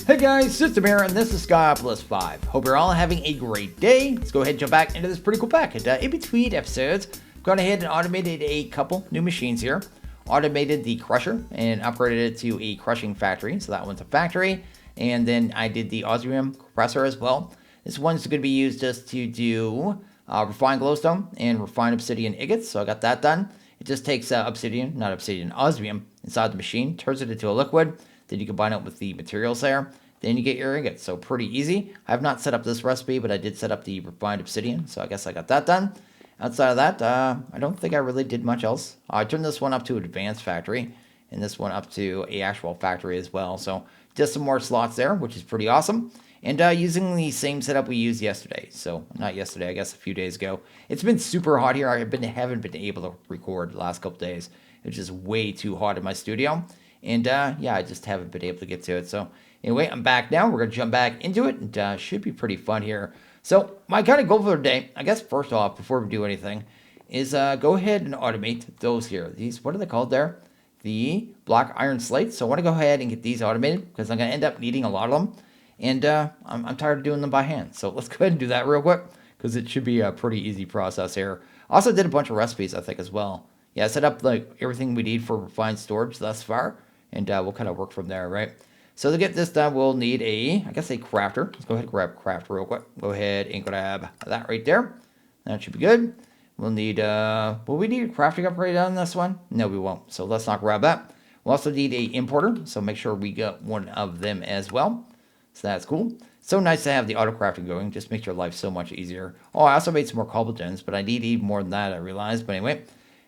Hey guys, System here, and this is Skyopolis 5. Hope you're all having a great day. Let's go ahead and jump back into this pretty cool package. In between episodes, I've gone ahead and automated a couple new machines here. Automated the crusher and upgraded it to a crushing factory. So that one's a factory. And then I did the osmium compressor as well. This one's going to be used just to do refined glowstone and refined obsidian ingots. So I got that done. It just takes osmium inside the machine, turns it into a liquid. Then you combine it with the materials there. Then you get your ingots. So pretty easy. I have not set up this recipe, but I did set up the refined obsidian. So I guess I got that done. Outside of that, I don't think I really did much else. I turned this one up to an advanced factory. And this one up to a actual factory as well. So just some more slots there, which is pretty awesome. And using the same setup we used yesterday. So not yesterday, I guess a few days ago. It's been super hot here. I haven't been able to record the last couple days. It's just way too hot in my studio. And yeah, I just haven't been able to get to it. So anyway, I'm back now. We're going to jump back into it. And should be pretty fun here. So my kind of goal for the day, I guess first off, before we do anything, is go ahead and automate those here. These, what are they called there? The black iron slates. So I want to go ahead and get these automated because I'm going to end up needing a lot of them. And I'm tired of doing them by hand. So let's go ahead and do that real quick because it should be a pretty easy process here. I also did a bunch of recipes, I think, as well. Yeah, I set up like everything we need for refined storage thus far. And we'll kind of work from there, right? So to get this done, we'll need a crafter. Let's go ahead and grab craft real quick. Go ahead and grab that right there. That should be good. We'll need, will we need a crafting upgrade on this one? No, we won't. So let's not grab that. We'll also need a importer. So make sure we got one of them as well. So that's cool. So nice to have the auto crafting going. Just makes your life so much easier. Oh, I also made some more cobblestones, but I need even more than that, I realized. But anyway,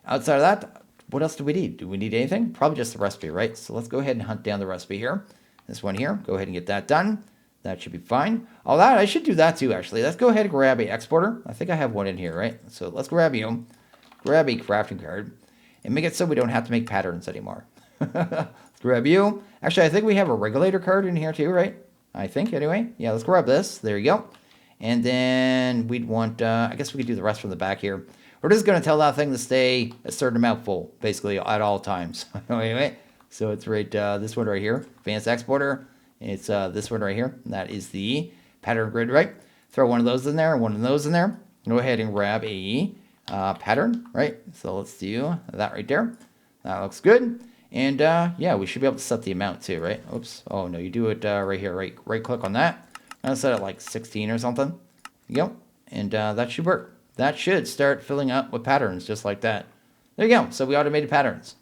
outside of that, what else do we need? Do we need anything? Probably just the recipe, right? So let's go ahead and hunt down the recipe here. This one here. Go ahead and get that done. That should be fine. All that, I should do that too, actually. Let's go ahead and grab a exporter. I think I have one in here, right? So let's grab you. Grab a crafting card. And make it so we don't have to make patterns anymore. Let's grab you. Actually, I think we have a regulator card in here too, right? I think, anyway. Yeah, let's grab this. There you go. And then we'd want, I guess we could do the rest from the back here. We're just going to tell that thing to stay a certain amount full, basically, at all times. Anyway, so it's right, this one right here, advanced exporter. It's this one right here. That is the pattern grid, right? Throw one of those in there and one of those in there. Go ahead and grab a pattern, right? So let's do that right there. That looks good. And yeah, we should be able to set the amount too, right? Oops. Oh, no, you do it right here, right click on that. I'm going to set it like 16 or something. There you go. And that should work. That should start filling up with patterns just like that. There you go. So we automated patterns.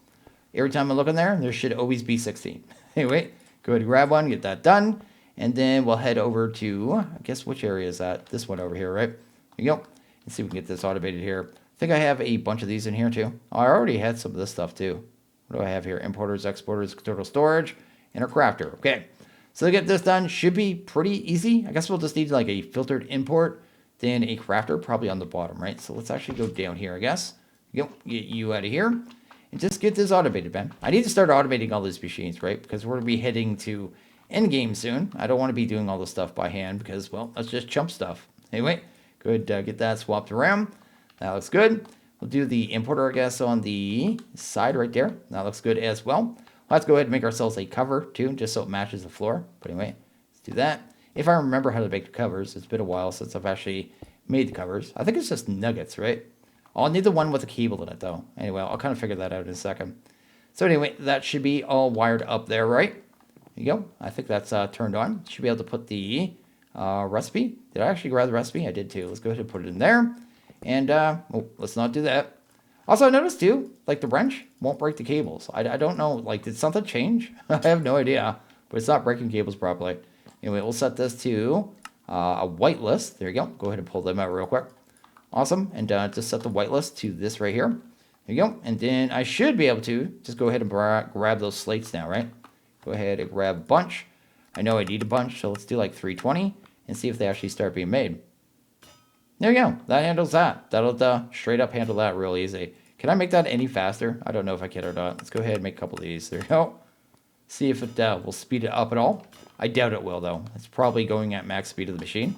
Every time I look in there should always be 16. Anyway, go ahead and grab one, get that done. And then we'll head over to, I guess, which area is that? This one over here, right? There you go. Let's see if we can get this automated here. I think I have a bunch of these in here too. Oh, I already had some of this stuff too. What do I have here? Importers, exporters, total storage, and a crafter. Okay. So to get this done should be pretty easy. I guess we'll just need like a filtered import. Then a crafter, probably on the bottom, right? So let's actually go down here, I guess. Get you out of here. And just get this automated, man. I need to start automating all these machines, right? Because we're going to be heading to endgame soon. I don't want to be doing all this stuff by hand because, well, that's just chump stuff. Anyway, good. Get that swapped around. That looks good. We'll do the importer, I guess, on the side right there. That looks good as well. Let's go ahead and make ourselves a cover, too, just so it matches the floor. But anyway, let's do that. If I remember how to make the covers, it's been a while since I've actually made the covers. I think it's just nuggets, right? I'll need the one with a cable in it, though. Anyway, I'll kind of figure that out in a second. So anyway, that should be all wired up there, right? There you go. I think that's turned on. Should be able to put the recipe. Did I actually grab the recipe? I did, too. Let's go ahead and put it in there. And, oh, let's not do that. Also, I noticed, too, like the wrench won't break the cables. I don't know, like, did something change? I have no idea. But it's not breaking cables properly. Anyway, we'll set this to a whitelist. There you go. Go ahead and pull them out real quick. Awesome. And just set the whitelist to this right here. There you go. And then I should be able to just go ahead and grab those slates now, right? Go ahead and grab a bunch. I know I need a bunch, so let's do like 320 and see if they actually start being made. There you go. That handles that. That'll straight up handle that real easy. Can I make that any faster? I don't know if I can or not. Let's go ahead and make a couple of these. There you go. See if it will speed it up at all. I doubt it will, though. It's probably going at max speed of the machine.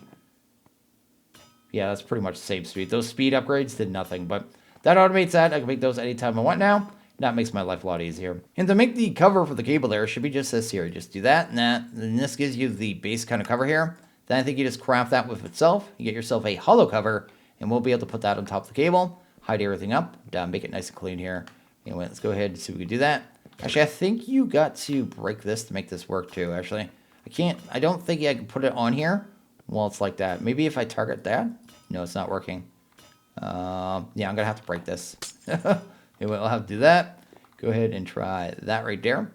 Yeah, that's pretty much the same speed. Those speed upgrades did nothing, but that automates that. I can make those anytime I want now. That makes my life a lot easier. And to make the cover for the cable there, should be just this here. Just do that and that. And this gives you the base kind of cover here. Then I think you just craft that with itself. You get yourself a hollow cover, and we'll be able to put that on top of the cable, hide everything up, make it nice and clean here. Anyway, let's go ahead and see if we can do that. Actually, I think you got to break this to make this work too, actually. I don't think I can put it on here while it's like that. Maybe if I target that? No, it's not working. Yeah, I'm going to have to break this. Anyway, I'll have to do that. Go ahead and try that right there.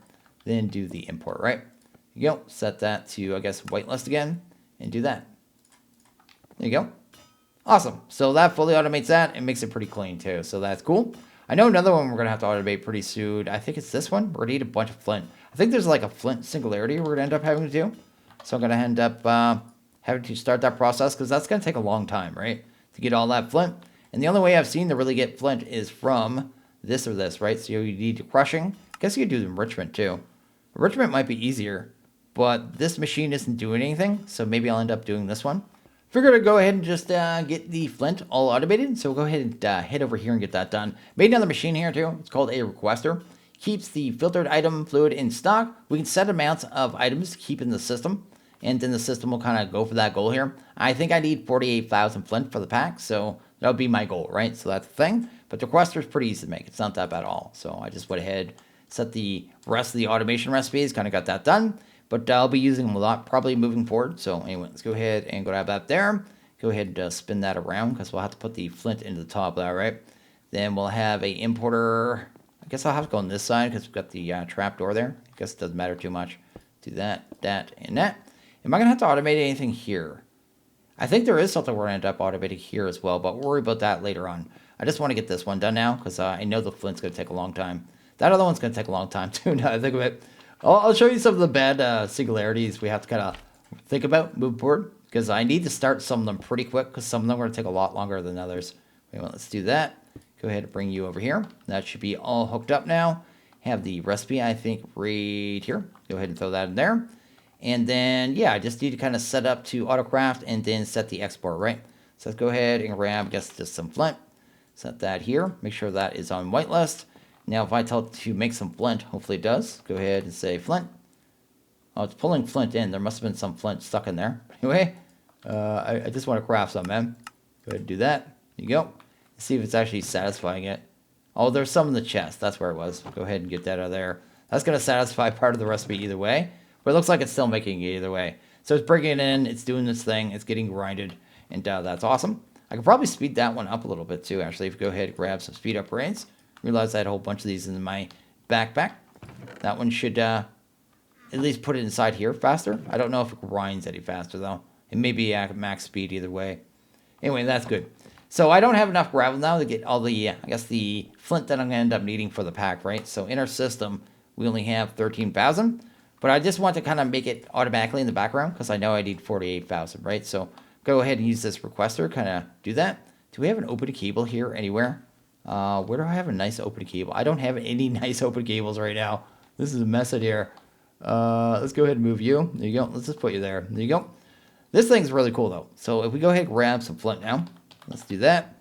Then do the import, right? There you go. Set that to, I guess, whitelist again. And do that. There you go. Awesome. So that fully automates that and makes it pretty clean too. So that's cool. I know another one we're going to have to automate pretty soon. I think it's this one. We're going to need a bunch of flint. I think there's like a flint singularity we're going to end up having to do. So I'm going to end up having to start that process because that's going to take a long time, right? To get all that flint. And the only way I've seen to really get flint is from this or this, right? So you need crushing. I guess you could do enrichment too. Enrichment might be easier, but this machine isn't doing anything. So maybe I'll end up doing this one. Figured I'd go ahead and just get the flint all automated. So we'll go ahead and head over here and get that done. Made another machine here too. It's called a requester. Keeps the filtered item fluid in stock. We can set amounts of items to keep in the system. And then the system will kind of go for that goal here. I think I need 48,000 flint for the pack. So that'll be my goal, right? So that's the thing. But the requester is pretty easy to make. It's not that bad at all. So I just went ahead, set the rest of the automation recipes, kind of got that done. But I'll be using them a lot probably moving forward. So anyway, let's go ahead and grab that there. Go ahead and spin that around because we'll have to put the flint into the top there, right? Then we'll have a importer. I guess I'll have to go on this side because we've got the trap door there. I guess it doesn't matter too much. Do that, that, and that. Am I going to have to automate anything here? I think there is something we're going to end up automating here as well, but we'll worry about that later on. I just want to get this one done now because I know the flint's going to take a long time. That other one's going to take a long time too, now I think of it. I'll show you some of the bad singularities we have to kind of think about moving forward because I need to start some of them pretty quick because some of them are going to take a lot longer than others. Anyway, let's do that. Go ahead and bring you over here. That should be all hooked up now. Have the recipe, I think, right here. Go ahead and throw that in there. And then, yeah, I just need to kind of set up to autocraft and then set the export, right? So let's go ahead and grab, I guess, just some flint. Set that here. Make sure that is on whitelist. Now, if I tell it to make some flint, hopefully it does. Go ahead and say flint. Oh, it's pulling flint in. There must have been some flint stuck in there. Anyway, I just want to craft some, man. Go ahead and do that. There you go. Let's see if it's actually satisfying it. Oh, there's some in the chest. That's where it was. Go ahead and get that out of there. That's going to satisfy part of the recipe either way. But it looks like it's still making it either way. So it's bringing it in. It's doing this thing. It's getting grinded. And that's awesome. I could probably speed that one up a little bit too, actually. If you go ahead and grab some speed up rains. Realize I had a whole bunch of these in my backpack. That one should at least put it inside here faster. I don't know if it grinds any faster, though. It may be at max speed either way. Anyway, that's good. So I don't have enough gravel now to get all the, I guess, the flint that I'm going to end up needing for the pack, right? So in our system, we only have 13,000. But I just want to kind of make it automatically in the background because I know I need 48,000, right? So go ahead and use this requester, kind of do that. Do we have an open cable here anywhere? Where do I have a nice open cable? I don't have any nice open cables right now. This is a mess in here. Let's go ahead and move you. There you go. Let's just put you there. There you go. This thing's really cool, though. So if we go ahead and grab some flint now. Let's do that.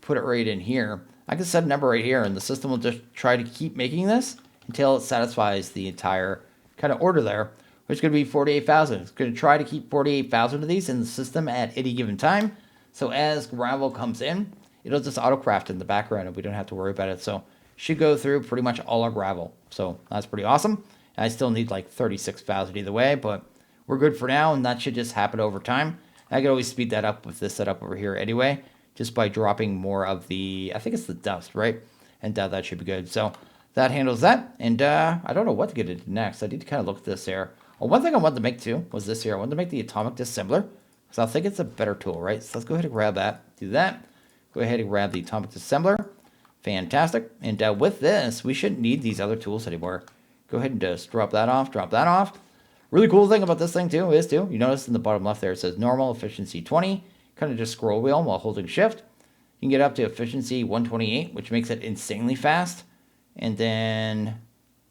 Put it right in here. I can set a number right here, and the system will just try to keep making this until it satisfies the entire kind of order there, which is going to be 48,000. It's going to try to keep 48,000 of these in the system at any given time. So as gravel comes in, it'll just autocraft in the background and we don't have to worry about it. So should go through pretty much all our gravel. So that's pretty awesome. I still need like 36,000 either way, but we're good for now. And that should just happen over time. I can always speed that up with this setup over here anyway, just by dropping more of the, I think it's the dust, right? And that should be good. So that handles that. And I don't know what to get into next. I need to kind of look at this here. Oh, one thing I wanted to make too was this here. I wanted to make the atomic disassembler because I think it's a better tool, right? So let's go ahead and grab that. Do that. Go ahead and grab the atomic disassembler. Fantastic. And with this, we shouldn't need these other tools anymore. Go ahead and just drop that off. Drop that off. Really cool thing about this thing too is you notice in the bottom left there it says normal efficiency 20. Kind of just scroll wheel while holding shift. You can get up to efficiency 128, which makes it insanely fast. And then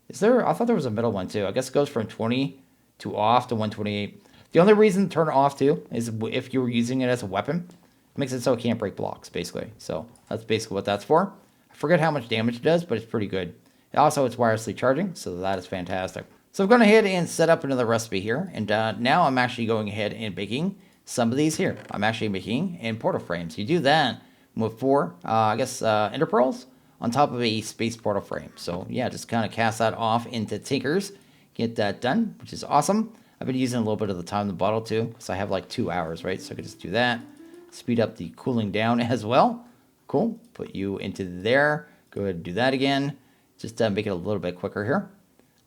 I thought there was a middle one too. I guess it goes from 20 to off to 128. The only reason to turn it off too is if you were using it as a weapon. It makes it so it can't break blocks basically. So that's basically what that's for. I forget how much damage it does, but it's pretty good. Also, it's wirelessly charging, so that is fantastic. So I've gone ahead and set up another recipe here, and now I'm actually going ahead and baking some of these here. I'm actually making in portal frames. You do that with 4, ender pearls on top of a space portal frame. So yeah, just kind of cast that off into Tinkers, get that done, which is awesome. I've been using a little bit of the time in the bottle too, because I have like 2 hours, right? So I could just do that. Speed up the cooling down as well. Cool. Put you into there. Go ahead and do that again. Just make it a little bit quicker here.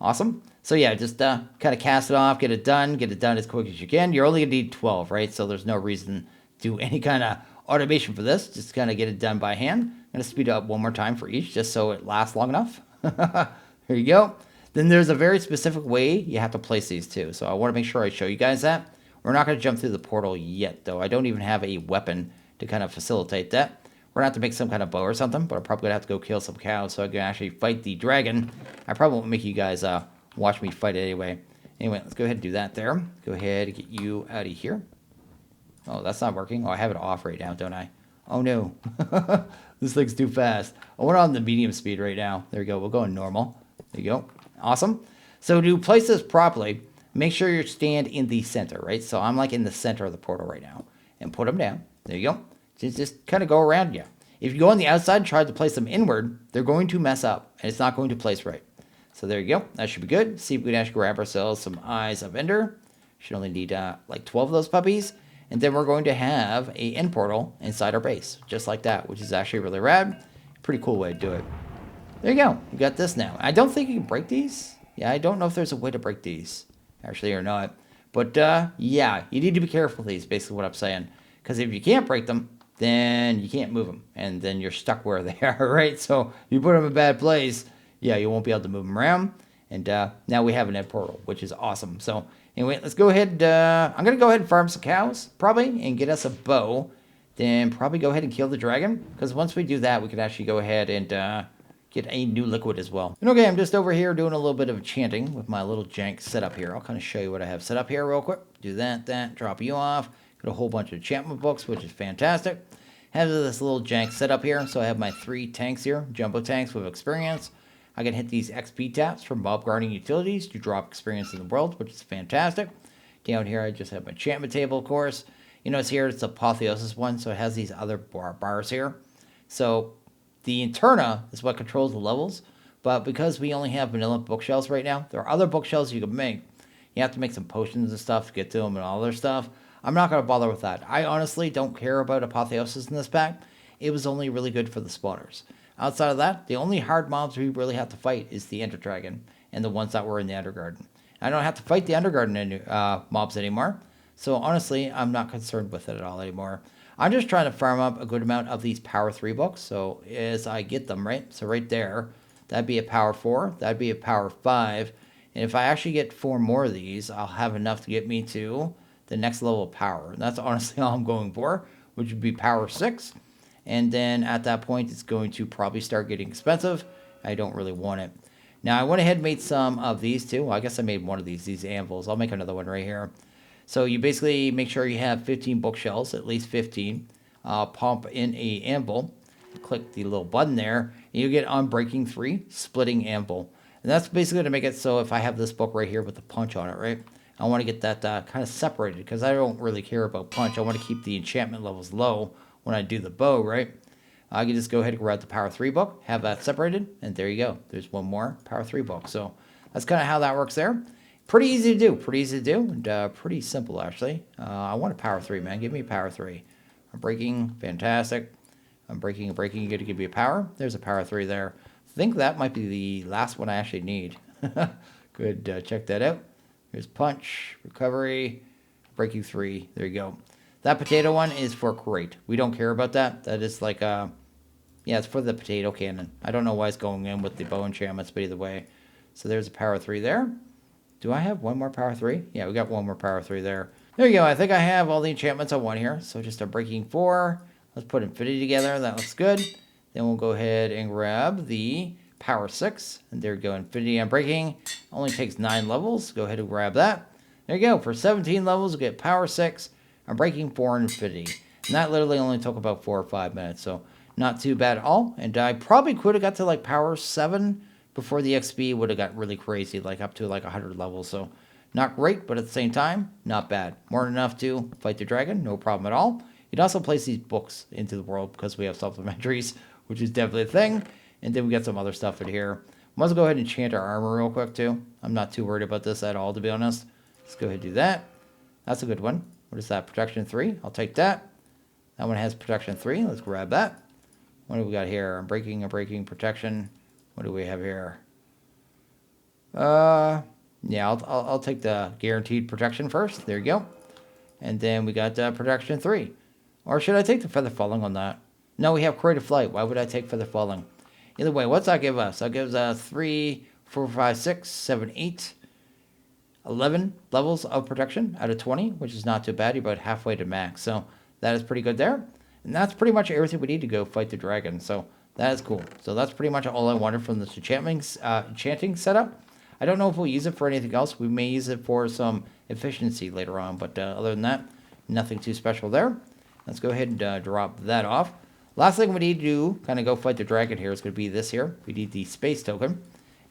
Awesome. So yeah, just kind of cast it off, get it done as quick as you can. You're only going to need 12, right? So there's no reason to do any kind of automation for this. Just kind of get it done by hand. I'm going to speed it up one more time for each just so it lasts long enough. Here you go. Then there's a very specific way you have to place these too. So I want to make sure I show you guys that. We're not going to jump through the portal yet, though. I don't even have a weapon to kind of facilitate that. We're going to have to make some kind of bow or something, but I'm probably going to have to go kill some cows so I can actually fight the dragon. I probably won't make you guys watch me fight it anyway. Anyway, let's go ahead and do that there. Go ahead and get you out of here. Oh, that's not working. Oh, I have it off right now, don't I? Oh, no. This thing's too fast. I went on the medium speed right now. There we go. We'll go in normal. There you go. Awesome. So to place this properly, make sure you stand in the center, right? So I'm like in the center of the portal right now. And put them down. There you go. Just kind of go around you. If you go on the outside and try to place them inward, they're going to mess up. And it's not going to place right. So there you go. That should be good. See if we can actually grab ourselves some Eyes of Ender. Should only need like 12 of those puppies. And then we're going to have a end portal inside our base. Just like that, which is actually really rad. Pretty cool way to do it. There you go. You got this now. I don't think you can break these. Yeah, I don't know if there's a way to break these. Actually, or not. But yeah, you need to be careful with these, basically what I'm saying. Because if you can't break them, then you can't move them. And then you're stuck where they are, right? So you put them in a bad place, yeah, you won't be able to move them around. And now we have an end portal, which is awesome. So anyway, let's go ahead. I'm going to go ahead and farm some cows, probably, and get us a bow. Then probably go ahead and kill the dragon. Because once we do that, we can actually go ahead and get a new liquid as well. And okay, I'm just over here doing a little bit of chanting with my little jank setup here. I'll kind of show you what I have set up here real quick. Do that, drop you off. Got a whole bunch of enchantment books, which is fantastic. Have this little jank set up here. So I have my 3 tanks here, jumbo tanks with experience. I can hit these XP taps from mob guarding utilities to drop experience in the world, which is fantastic. Down here, I just have my enchantment table, of course. You notice here, it's the apotheosis one, so it has these other bars here. So the Interna is what controls the levels, but because we only have vanilla bookshelves right now, there are other bookshelves you can make. You have to make some potions and stuff to get to them and all their stuff. I'm not going to bother with that. I honestly don't care about apotheosis in this pack. It was only really good for the spawners. Outside of that, the only hard mobs we really have to fight is the Ender Dragon and the ones that were in the Undergarden. I don't have to fight the Undergarden mobs anymore, so honestly, I'm not concerned with it at all anymore. I'm just trying to farm up a good amount of these Power 3 books, so as I get them, right? So right there, that'd be a Power 4, that'd be a Power 5, and if I actually get 4 more of these, I'll have enough to get me to the next level of power. And that's honestly all I'm going for, which would be Power 6. And then at that point, it's going to probably start getting expensive. I don't really want it. Now, I went ahead and made some of these too. Well, I guess I made one of these anvils. I'll make another one right here. So you basically make sure you have 15 bookshelves, at least 15. Pump in a anvil. Click the little button there. And you get Unbreaking 3, Splitting Anvil. And that's basically to make it so if I have this book right here with the punch on it, right? I want to get that kind of separated because I don't really care about punch. I want to keep the enchantment levels low when I do the bow, right? I can just go ahead and grab the Power 3 book, have that separated, and there you go. There's one more Power 3 book. So that's kind of how that works there. Pretty easy to do, and pretty simple, actually. I want a Power 3, man. Give me a Power 3. I'm breaking, fantastic. I'm breaking, you're going to give me a power. There's a Power 3 there. I think that might be the last one I actually need. Good, check that out. Here's punch, recovery, breaking 3. There you go. That potato one is for great. We don't care about that. That is like, yeah, it's for the potato cannon. I don't know why it's going in with the bow enchantments, but either way. So there's a Power 3 there. Do I have one more Power 3? Yeah, we got one more Power 3 there. There you go. I think I have all the enchantments I want here. So just a breaking 4. Let's put Infinity together. That looks good. Then we'll go ahead and grab the Power 6. And there you go. Infinity on breaking. Only takes 9 levels. Go ahead and grab that. There you go. For 17 levels, we'll get Power 6. I'm breaking 4 and Infinity. And that literally only took about 4 or 5 minutes. So Not too bad at all. And I probably could have got to like power 7 before the XP would have got really crazy, like up to like 100 levels. So not great, but at the same time, not bad. More than enough to fight the dragon, no problem at all. You'd also place these books into the world because we have supplementaries, which is definitely a thing. And then we got some other stuff in here. Let's go ahead and enchant our armor real quick too. I'm not too worried about this at all, to be honest. Let's go ahead and do that. That's a good one. What is that? Protection 3. I'll take that. That one has protection 3. Let's grab that. What do we got here? Breaking, protection. What do we have here? Yeah, I'll take the guaranteed protection first. There you go. And then we got protection 3. Or should I take the feather falling on that? No, we have creative flight. Why would I take feather falling? Either way, what's that give us? That gives us 3, 4, 5, 6, 7, 8, 11 levels of protection out of 20, which is not too bad. You're about halfway to max. So that is pretty good there. And that's pretty much everything we need to go fight the dragon. So that is cool. So that's pretty much all I wanted from this enchanting setup. I don't know if we'll use it for anything else. We may use it for some efficiency later on. But other than that, nothing too special there. Let's go ahead and drop that off. Last thing we need to do, kind of go fight the dragon here, is going to be this here. We need the space token.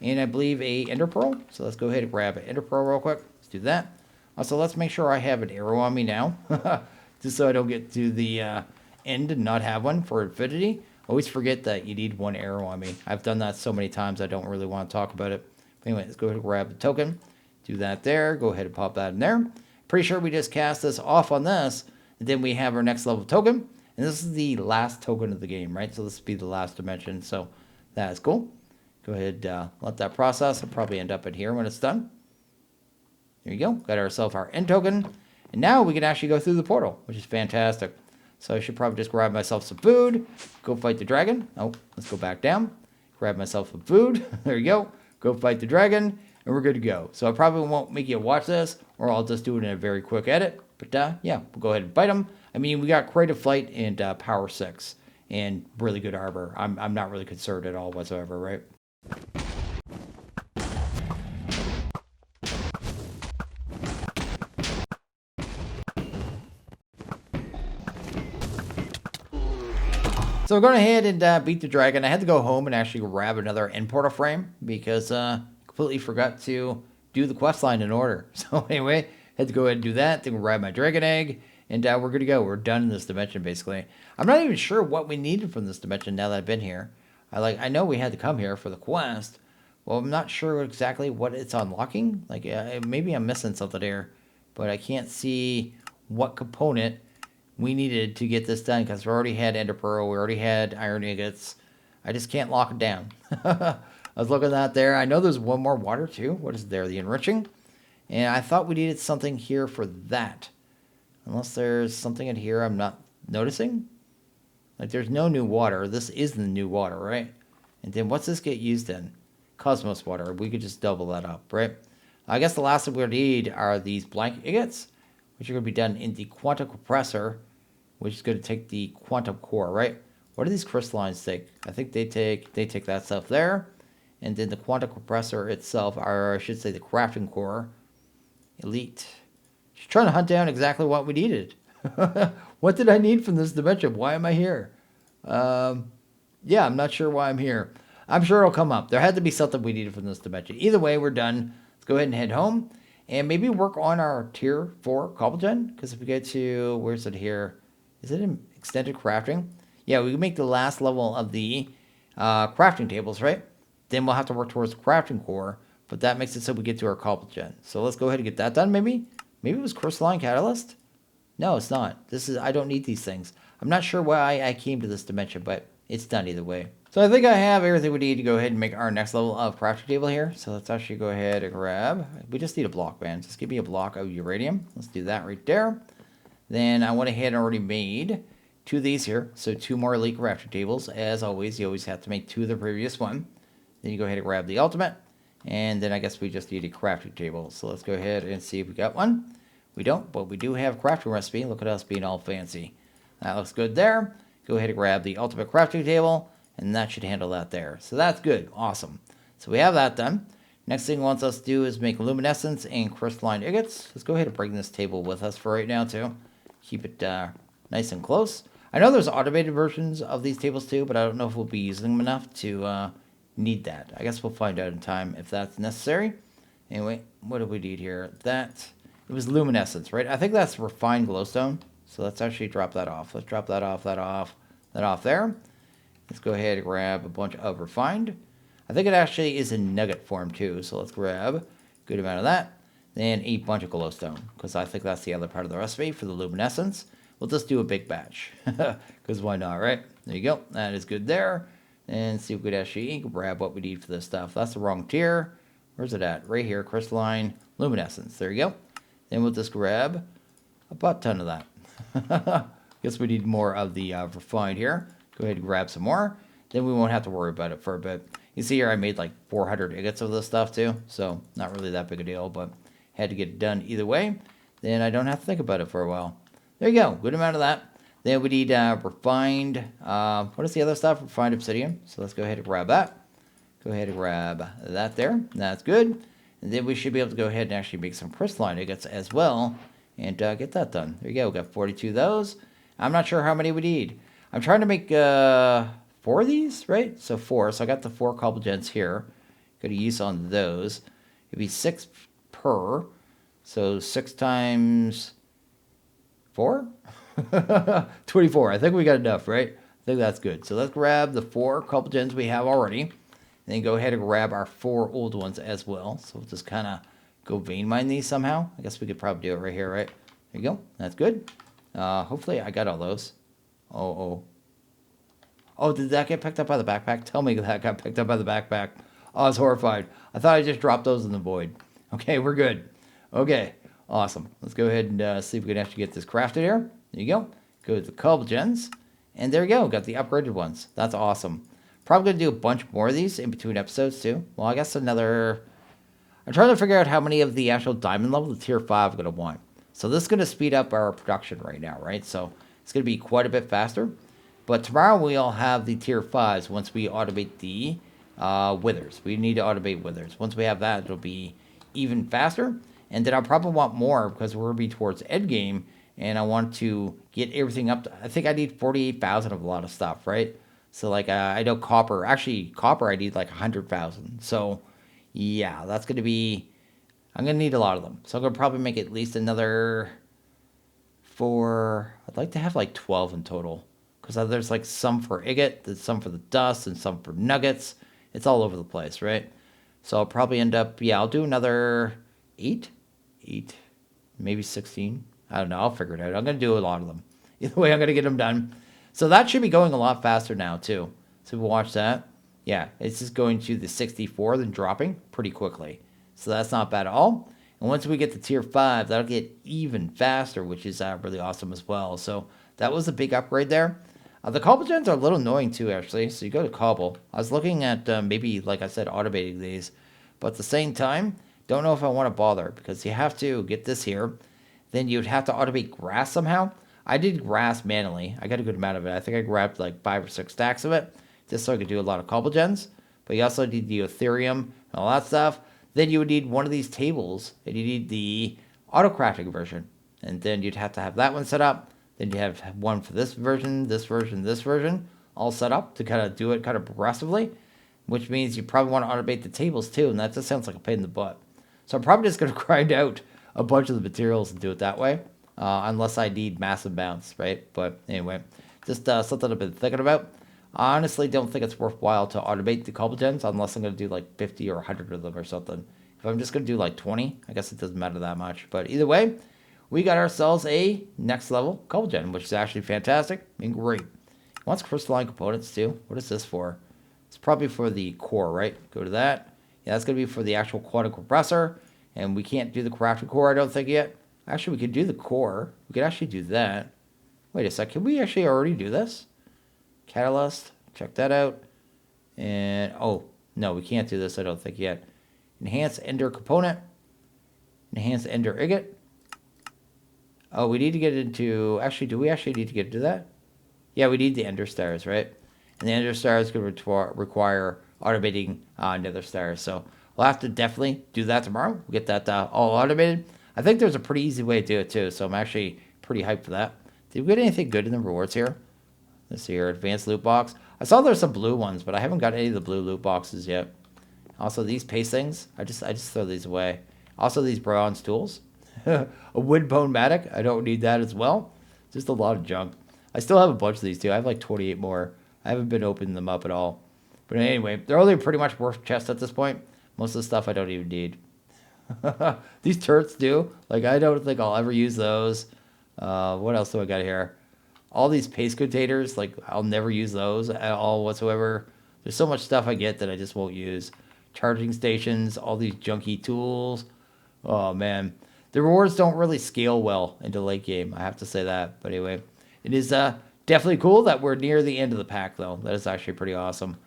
And I believe a ender pearl. So let's go ahead and grab an ender pearl real quick. Let's do that. Also, let's make sure I have an arrow on me now. Just so I don't get to the end and not have one for infinity. Always forget that you need one arrow on me. I've done that so many times I don't really want to talk about it. But anyway, let's go ahead and grab the token. Do that there. Go ahead and pop that in there. Pretty sure we just cast this off on this. And then we have our next level token. And this is the last token of the game, right? So this will be the last dimension. So that is cool. Go ahead, let that process. It'll probably end up in here when it's done. There you go. Got ourselves our end token. And now we can actually go through the portal, which is fantastic. So I should probably just grab myself some food. Go fight the dragon. Oh, let's go back down. Grab myself some food. There you go. Go fight the dragon. And we're good to go. So I probably won't make you watch this, or I'll just do it in a very quick edit. But yeah, we'll go ahead and fight him. I mean, we got creative flight and power 6 and really good armor. I'm not really concerned at all whatsoever, right? So we're going ahead and beat the dragon. I had to go home and actually grab another end portal frame because completely forgot to do the quest line in order. So anyway, had to go ahead and do that. Then grab my dragon egg. And we're good to go. We're done in this dimension, basically. I'm not even sure what we needed from this dimension now that I've been here. I know we had to come here for the quest. Well, I'm not sure exactly what it's unlocking. Like, maybe I'm missing something here. But I can't see what component we needed to get this done. Because we already had ender pearl. We already had iron ingots. I just can't lock it down. I was looking at that there. I know there's one more water, too. What is there? The enriching. And I thought we needed something here for that. Unless there's something in here I'm not noticing. Like, there's no new water. This is the new water, right? And then what's this get used in? Cosmos water. We could just double that up, right? I guess the last thing we're going to need are these blank ingots, which are going to be done in the quantum compressor, which is going to take the quantum core, right? What do these crystallines take? I think they take that stuff there. And then the quantum compressor itself, or I should say the crafting core, elite. Just trying to hunt down exactly what we needed. What did I need from this dimension? Why am I here? Yeah, I'm not sure why I'm here. I'm sure it'll come up. There had to be something we needed from this dimension. Either way, we're done. Let's go ahead and head home. And maybe work on our tier 4 cobblegen. Because if we get to, where's it here? Is it in extended crafting? Yeah, we can make the last level of the crafting tables, right? Then we'll have to work towards the crafting core. But that makes it so we get to our cobblegen. So let's go ahead and get that done maybe. Maybe it was crystalline catalyst? No, it's not. I don't need these things. I'm not sure why I came to this dimension, but it's done either way. So I think I have everything we need to go ahead and make our next level of crafting table here. So let's actually go ahead and grab, we just need a block, man. Just give me a block of uranium. Let's do that right there. Then I went ahead and already made 2 of these here. So 2 more elite crafting tables. As always, you always have to make 2 of the previous one. Then you go ahead and grab the ultimate. And then I guess we just need a crafting table. So let's go ahead and see if we got one. We don't, but we do have a crafting recipe. Look at us being all fancy. That looks good there. Go ahead and grab the ultimate crafting table, and that should handle that there. So that's good. Awesome. So we have that done. Next thing it wants us to do is make luminescence and crystalline ingots. Let's go ahead and bring this table with us for right now, too. Keep it nice and close. I know there's automated versions of these tables too, but I don't know if we'll be using them enough to need that. I guess we'll find out in time if that's necessary. Anyway, what do we need here? That, it was luminescence, right? I think that's refined glowstone. So let's actually drop that off. Let's drop that off there. Let's go ahead and grab a bunch of refined. I think it actually is in nugget form too. So let's grab a good amount of that. Then a bunch of glowstone, because I think that's the other part of the recipe for the luminescence. We'll just do a big batch, because why not, right? There you go. That is good there. And see if we could actually grab what we need for this stuff. That's the wrong tier. Where's it at? Right here, crystalline luminescence. There you go. Then we'll just grab a butt ton of that. Guess we need more of the refined here. Go ahead and grab some more. Then we won't have to worry about it for a bit. You see here I made like 400 ingots of this stuff too. So not really that big a deal, but had to get it done either way. Then I don't have to think about it for a while. There you go. Good amount of that. Then we need refined, what is the other stuff? Refined obsidian. So let's go ahead and grab that. Go ahead and grab that there. That's good. And then we should be able to go ahead and actually make some crystalline ingots as well. And get that done. There you go. We got 42 of those. I'm not sure how many we need. I'm trying to make 4 of these, right? So 4. So I got the 4 cobble gens here. Got to use on those. It'd be 6 per. So 6 times 4? 24. I think we got enough, right? I think that's good. So let's grab the 4 cobble gens we have already. And then go ahead and grab our 4 old ones as well. So we'll just kind of go vein mine these somehow. I guess we could probably do it right here, right? There you go. That's good. Hopefully I got all those. Oh, did that get picked up by the backpack? Tell me that got picked up by the backpack. Oh, I was horrified. I thought I just dropped those in the void. Okay, we're good. Okay, awesome. Let's go ahead and see if we can actually get this crafted here. There you go. Go to the cobble gens. And there you go. Got the upgraded ones. That's awesome. Probably going to do a bunch more of these in between episodes too. Well, I guess another... I'm trying to figure out how many of the actual diamond level, the tier 5, I'm going to want. So this is going to speed up our production right now, right? So it's going to be quite a bit faster. But tomorrow we'll have the tier 5s once we automate the withers. We need to automate withers. Once we have that, it'll be even faster. And then I'll probably want more because we're going to be towards end game. And I want to get everything up to, I think I need 48,000 of a lot of stuff, right? So like I know copper, actually copper I need like 100,000. So yeah, that's going to be, I'm going to need a lot of them. So I'm going to probably make at least another 4, I'd like to have like 12 in total. Because there's like some for ingot, there's some for the dust, and some for nuggets. It's all over the place, right? So I'll probably end up, yeah, I'll do another 8, maybe 16. I don't know, I'll figure it out. I'm going to do a lot of them. Either way, I'm going to get them done. So that should be going a lot faster now, too. So we'll watch that. Yeah, it's just going to the 64, then dropping pretty quickly. So that's not bad at all. And once we get to tier 5, that'll get even faster, which is really awesome as well. So that was a big upgrade there. The cobble gens are a little annoying too, actually. So you go to cobble. I was looking at maybe, like I said, automating these. But at the same time, don't know if I want to bother. Because you have to get this here. Then you'd have to automate grass somehow. I did grass manually. I got a good amount of it. I think I grabbed like 5 or 6 stacks of it. Just so I could do a lot of cobble gens. But you also need the Ethereum and all that stuff. Then you would need one of these tables. And you need the auto crafting version. And then you'd have to have that one set up. Then you have one for this version, all set up to kind of do it kind of progressively, which means you probably want to automate the tables too, and that just sounds like a pain in the butt. So I'm probably just going to grind out a bunch of the materials and do it that way, unless I need massive amounts, right? But anyway, just something I've been thinking about. I honestly don't think it's worthwhile to automate the cobble gens unless I'm going to do like 50 or 100 of them or something. If I'm just going to do like 20, I guess it doesn't matter that much. But either way, we got ourselves a next level cobble gen, which is actually fantastic and great. It wants crystalline components too. What is this for? It's probably for the core, right? Go to that. Yeah, that's going to be for the actual quantum compressor. And we can't do the crafting core, I don't think yet. Actually, we could do the core. We could actually do that. Wait a sec. Can we actually already do this? Catalyst. Check that out. And, oh, no, we can't do this, I don't think yet. Enhance Ender component. Enhance Ender ingot. Oh, we need to get into... Actually, do we actually need to get into that? Yeah, we need the Ender Stars, right? And the Ender Stars could require automating Nether Stars. So we'll have to definitely do that tomorrow. We'll get that all automated. I think there's a pretty easy way to do it, too. So I'm actually pretty hyped for that. Did we get anything good in the rewards here? Let's see here, advanced loot box. I saw there's some blue ones, but I haven't got any of the blue loot boxes yet. Also, these paste things, I just throw these away. Also, these bronze tools. A wood bone matic, I don't need that as well. Just a lot of junk. I still have a bunch of these too. I have like 28 more. I haven't been opening them up at all. But anyway, they're only pretty much worth chests at this point. Most of the stuff I don't even need. These turrets do. Like, I don't think I'll ever use those. What else do I got here? All these paste containers, like, I'll never use those at all whatsoever. There's so much stuff I get that I just won't use. Charging stations, all these junky tools. Oh, man. The rewards don't really scale well into late game. I have to say that. But anyway, it is definitely cool that we're near the end of the pack, though. That is actually pretty awesome.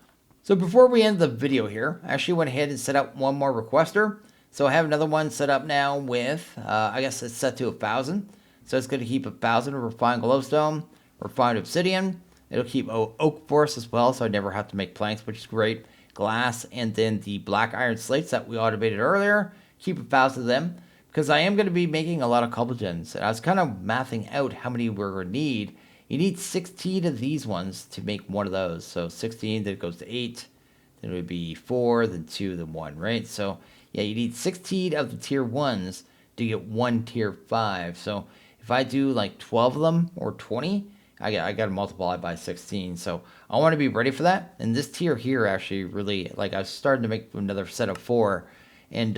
So before we end the video here, I actually went ahead and set up one more requester. So I have another one set up now with, I guess it's set to 1,000. So it's going to keep 1,000 refined glowstone, refined obsidian. It'll keep oak forest as well, so I never have to make planks, which is great. Glass, and then the black iron slates that we automated earlier. Keep 1,000 of them, because I am going to be making a lot of cobble gens. And I was kind of mathing out how many we're going to need. You need 16 of these ones to make one of those. So 16, then it goes to 8, then it would be 4, then 2, then 1, right? So yeah, you need 16 of the tier 1s to get one tier 5. So if I do like 12 of them or 20, I got to multiply by 16. So I want to be ready for that. And this tier here actually really, like, I was starting to make another set of 4. And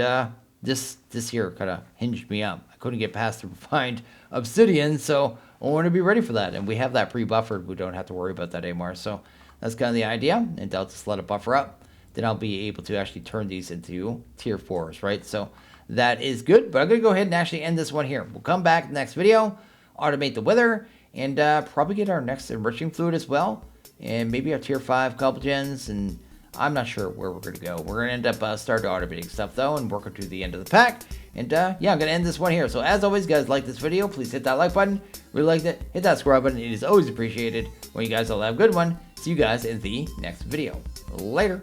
this here kind of hinged me up. I couldn't get past the refined obsidian, so I want to be ready for that. And we have that pre-buffered. We don't have to worry about that anymore. So that's kind of the idea. And I'll just let it buffer up. Then I'll be able to actually turn these into tier 4s, right? So that is good. But I'm going to go ahead and actually end this one here. We'll come back in the next video, automate the wither, and probably get our next enriching fluid as well. And maybe our tier 5 cobble gens. And I'm not sure where we're going to go. We're going to end up starting automating stuff, though, and working to the end of the pack. And yeah, I'm going to end this one here. So as always, guys, like this video, please hit that like button. Really liked it. Hit that subscribe button. It is always appreciated. When you guys all have a good one. See you guys in the next video. Later.